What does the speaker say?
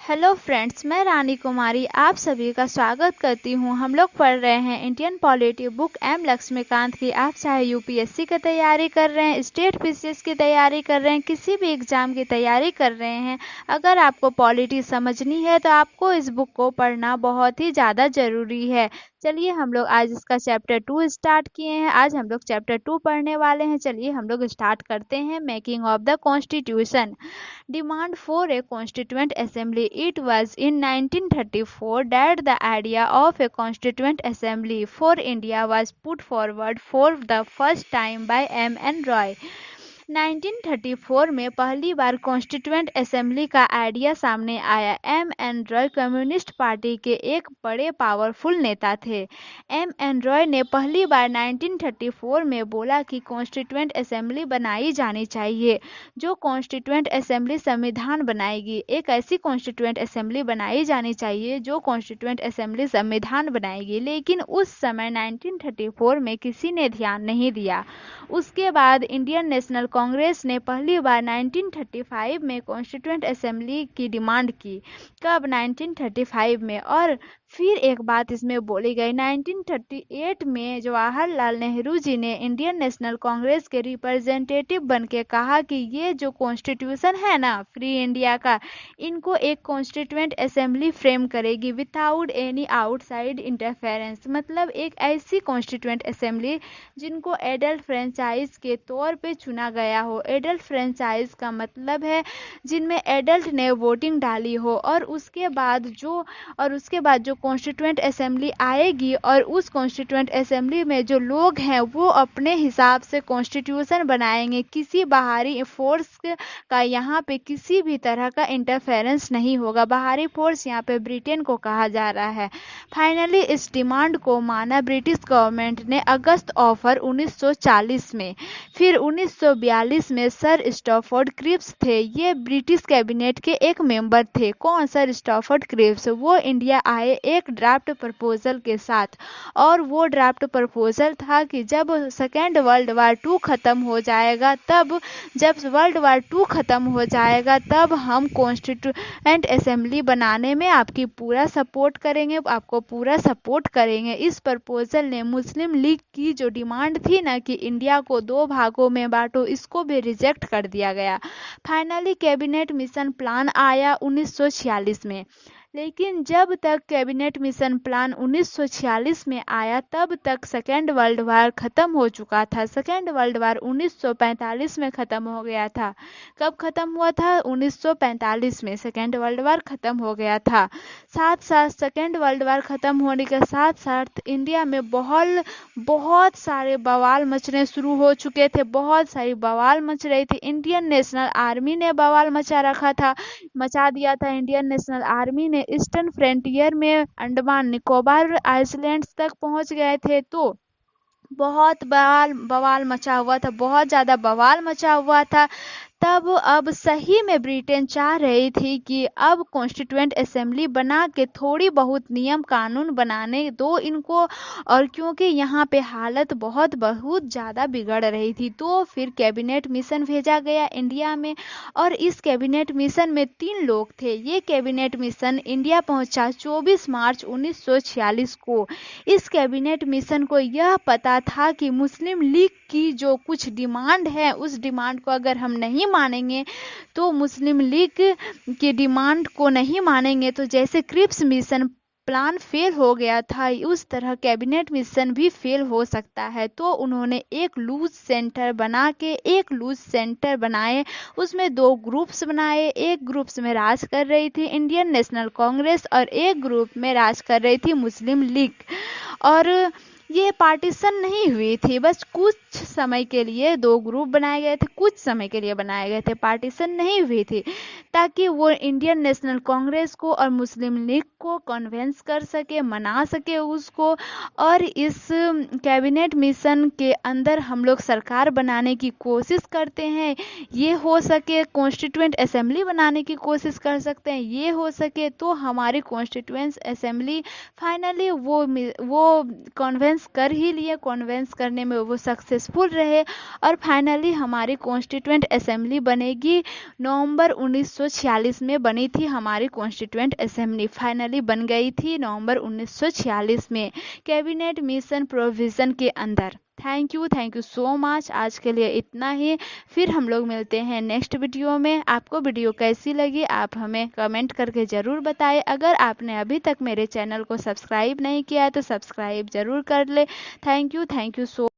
Hello friends, मैं रानी कुमारी आप सभी का स्वागत करती हूं। हम लोग पढ़ रहे हैं Indian polity book M Laxmikanth की। आप चाहे यूपीएससी की तैयारी कर रहे हैं, स्टेट पीसीएस की तैयारी कर रहे हैं, किसी भी एग्जाम की तैयारी कर रहे हैं, अगर आपको पॉलिटी समझनी है तो आपको इस बुक को पढ़ना बहुत ही ज़्यादा ज़रूरी है। चलिए हम लोग आज इसका चैप्टर 2 स्टार्ट किए हैं। आज हम लोग चैप्टर 2 पढ़ने वाले हैं। चलिए हम लोग स्टार्ट करते हैं। Making of the constitution. Demand for a constituent assembly. It was in 1934 that the idea of a constituent assembly for India was put forward for the first time by M.N. Roy. 1934 में पहली बार constituent assembly का idea सामने आया। M.N. Roy communist party के एक बड़े powerful नेता थे। M.N. रॉय ने पहली बार 1934 में बोला कि कॉन्स्टिट्यूएंट असेंबली बनाई जानी चाहिए जो कॉन्स्टिट्यूएंट असेंबली संविधान बनाएगी। एक ऐसी कॉन्स्टिट्यूएंट असेंबली बनाई जानी चाहिए जो कॉन्स्टिट्यूएंट असेंबली संविधान बनाएगी। लेकिन उस समय 1934 में किसी ने ध्यान नहीं दिया। उसके बाद इंडियन नेशनल कांग्रेस ने पहली बार 1935 में कॉन्स्टिट्यूएंट असेंबली की डिमांड की। कब? 1935 में। और फिर एक बात इसमें बोली गई, 1938 में जवाहरलाल नेहरू जी ने इंडियन नेशनल कांग्रेस के रिप्रेजेंटेटिव बन के कहा कि ये जो कॉन्स्टिट्यूशन है ना फ्री इंडिया का, इनको एक कॉन्स्टिट्यूएंट असेंबली फ्रेम करेगी विदाउट एनी आउटसाइड इंटरफेरेंस। मतलब एक ऐसी कॉन्स्टिट्यूएंट असेंबली जिनको एडल्ट फ्रेंचाइज के तौर पे चुना गया हो। एडल्ट फ्रेंचाइज का मतलब है जिनमें एडल्ट ने वोटिंग डाली हो। और उसके बाद जो कॉन्स्टिट्यूएंट असेंबली आएगी और उस कॉन्स्टिट्यूएंट असेंबली में जो लोग हैं वो अपने हिसाब से कॉन्स्टिट्यूशन बनाएंगे। किसी बाहरी फोर्स का यहाँ पे किसी भी तरह का इंटरफेरेंस नहीं होगा। बाहरी फोर्स यहाँ पे ब्रिटेन को कहा जा रहा है। फाइनली इस डिमांड को माना ब्रिटिश गवर्नमेंट ने अगस्त ऑफर 1940 में। फिर 1942 में सर स्टैफोर्ड क्रिप्स थे, ये ब्रिटिश कैबिनेट के एक मेंबर थे। कौन? Sir Stafford Cripps. वो इंडिया आए एक ड्राफ्ट प्रपोजल के साथ, और वो ड्राफ्ट प्रपोजल था कि जब सेकेंड वर्ल्ड वार 2 खत्म हो जाएगा तब हम कॉन्स्टिट्यूएंट असेंबली बनाने में आपको पूरा सपोर्ट करेंगे। इस प्रपोजल ने मुस्लिम लीग की जो डिमांड थी ना कि इंडिया को 2 भागों में बांटो, इसको भी रिजेक्ट कर दिया गया। फाइनली कैबिनेट मिशन प्लान आया 1946 में। लेकिन जब तक कैबिनेट मिशन प्लान 1946 में आया तब तक सेकेंड वर्ल्ड वार खत्म हो चुका था। सेकेंड वर्ल्ड वार 1945 में खत्म हो गया था। कब खत्म हुआ था? 1945 में सेकेंड वर्ल्ड वार खत्म हो गया था। साथ साथ सेकेंड वर्ल्ड वार खत्म होने के साथ साथ इंडिया में बहुत सारे बवाल मचने शुरू हो चुके थे। बहुत सारी बवाल मच रही थी। इंडियन नेशनल आर्मी ने बवाल मचा दिया था। इंडियन नेशनल आर्मी ने ईस्टर्न फ्रंटियर में अंडमान निकोबार आइलैंड्स तक पहुंच गए थे। तो बहुत बवाल मचा हुआ था, बहुत ज़्यादा बवाल मचा हुआ था। तब अब सही में ब्रिटेन चाह रही थी कि अब कॉन्स्टिट्यूएंट असेंबली बना के थोड़ी बहुत नियम कानून बनाने दो इनको, और क्योंकि यहाँ पे हालत बहुत ज़्यादा बिगड़ रही थी। तो फिर कैबिनेट मिशन भेजा गया इंडिया में, और इस कैबिनेट मिशन में 3 लोग थे। ये कैबिनेट मिशन इंडिया पहुंचा 24 मार्च 1946 को। इस कैबिनेट मिशन को यह पता था कि मुस्लिम लीग की जो कुछ डिमांड है उस डिमांड को अगर हम नहीं मानेंगे तो मुस्लिम लीग की डिमांड को नहीं मानेंगे तो जैसे क्रिप्स मिशन प्लान फेल हो गया था उस तरह कैबिनेट मिशन भी फेल हो सकता है। तो उन्होंने एक लूज सेंटर बनाए, उसमें 2 ग्रुप्स बनाए। एक ग्रुप्स में राज कर रही थी इंडियन नेशनल कांग्रेस और एक ग्रुप में राज कर रही थी मुस्लिम लीग। और ये पार्टीशन नहीं हुई थी, बस कुछ समय के लिए 2 ग्रुप बनाए गए थे, कुछ समय के लिए बनाए गए थे, पार्टीशन नहीं हुई थी, ताकि वो इंडियन नेशनल कांग्रेस को और मुस्लिम लीग को कन्विंस कर सके, मना सके उसको। और इस कैबिनेट मिशन के अंदर हम लोग सरकार बनाने की कोशिश करते हैं, ये हो सके कॉन्स्टिट्यूएंट असेंबली बनाने की कोशिश कर सकते हैं, ये हो सके तो हमारी कॉन्स्टिट्यूएंट असेंबली फाइनली वो कन्वेंस कॉन्वेंस कर ही लिए, कॉन्वेंस करने में वो सक्सेसफुल रहे और फाइनली हमारी कॉन्स्टिट्यूएंट असेंबली बनेगी। नवंबर 1946 में बनी थी हमारी कॉन्स्टिट्यूएंट असेंबली, फाइनली बन गई थी नवंबर 1946 में कैबिनेट मिशन प्रोविजन के अंदर। Thank you so much. आज के लिए इतना ही, फिर हम लोग मिलते हैं नेक्स्ट वीडियो में। आपको वीडियो कैसी लगी आप हमें कमेंट करके ज़रूर बताएं। अगर आपने अभी तक मेरे चैनल को सब्सक्राइब नहीं किया है तो सब्सक्राइब ज़रूर कर ले। Thank you so